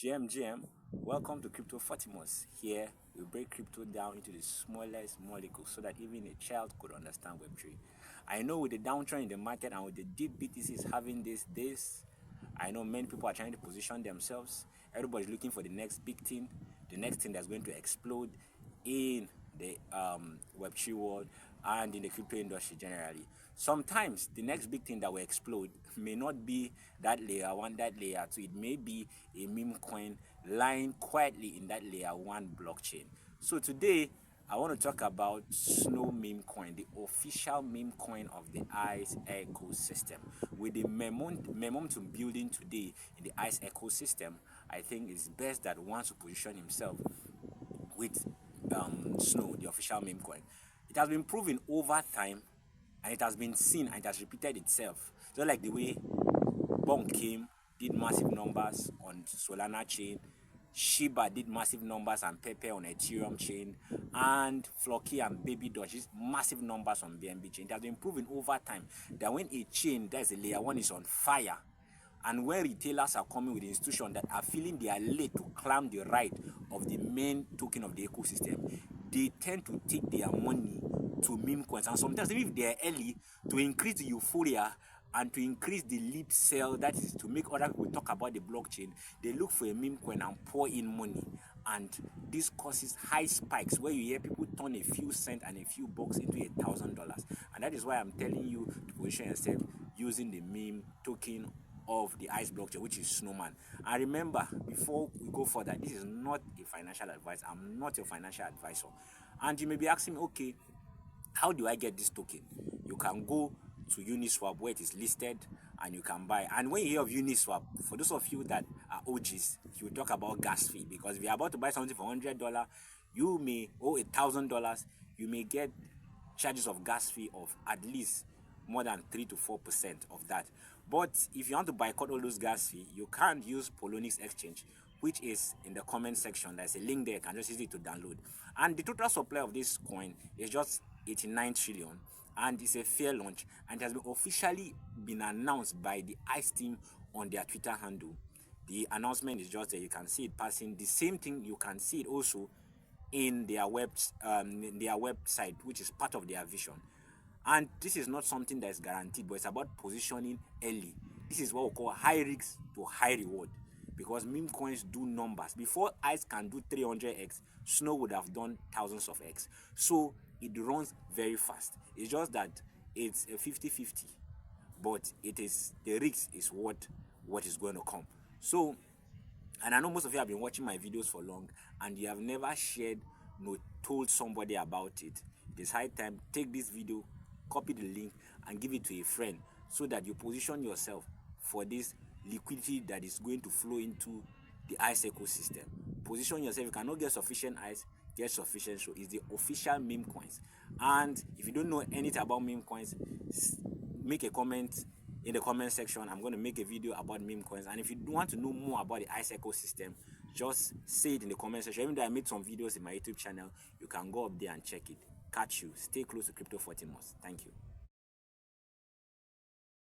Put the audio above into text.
GM, welcome to Crypto-Fotismós. Here, we break crypto down into the smallest molecules so that even a child could understand Web3. I know with the downtrend in the market and with the deep BTCs having this, I know many people are trying to position themselves. Everybody's looking for the next big thing, the next thing that's going to explode in the Web3 world and in the crypto industry generally. Sometimes the next big thing that will explode may not be that layer 1, that layer 2. It may be a meme coin lying quietly in that layer 1 blockchain. So today I want to talk about Snowman coin, the official meme coin of the ICE ecosystem. With the momentum building today in the ICE ecosystem, I think it's best that one to position himself with Snow, the official meme coin. It has been proven over time, and it has been seen, and it has repeated itself. Just like the way Bonk came, did massive numbers on Solana chain, Shiba did massive numbers and Pepe on Ethereum chain, and Flocky and Bybit did massive numbers on BNB chain. It has been proven over time that when a chain that is a layer 1 is on fire, and when retailers are coming with institutions that are feeling they are late to claim the right of the main token of the ecosystem, they tend to take their money to meme coins, and sometimes even if they are early, to increase the euphoria and to increase the lead sell, that is to make other people talk about the blockchain, they look for a meme coin and pour in money, and this causes high spikes where you hear people turn a few cents and a few bucks into $1,000, and that is why I'm telling you to position yourself using the meme token of the ICE blockchain, which is Snowman. And remember, before we go further, this is not a financial advice. I'm not your financial advisor. And you may be asking me, okay, how do I get this token? You can go to Uniswap where it is listed and you can buy. And when you hear of Uniswap, for those of you that are OGs, you talk about gas fee, because if you're about to buy something for $100, you may owe $1,000. You may get charges of gas fee of at least more than 3 to 4% of that. But if you want to boycott all those gas fee, you can't use Poloniex exchange, which is in the comment section. There's a link there. You can just use it to download. And the total supply of this coin is just 89 trillion, and it's a fair launch, and it has been officially been announced by the ICE team on their Twitter handle. The announcement is just there. You can see it passing. The same thing, you can see it also in their website, which is part of their vision. And this is not something that is guaranteed, but it's about positioning early. This is what we call high risk to high reward, because meme coins do numbers. Before ICE can do 300x, Snow would have done thousands of x. So it runs very fast. It's just that it's a 50-50, but it is the risk is what is going to come. So, and I know most of you have been watching my videos for long, and you have never shared nor told somebody about it. It is high time. Take this video, copy the link, and give it to a friend so that you position yourself for this liquidity that is going to flow into the ICE ecosystem. Position yourself. You cannot get sufficient ICE, get sufficient show. It's the official meme coins. And if you don't know anything about meme coins, make a comment in the comment section. I'm going to make a video about meme coins. And if you want to know more about the ICE ecosystem, just say it in the comment section. Even though I made some videos in my YouTube channel, you can go up there and check it. Catch you. Stay close to Crypto-Fotismós. Thank you.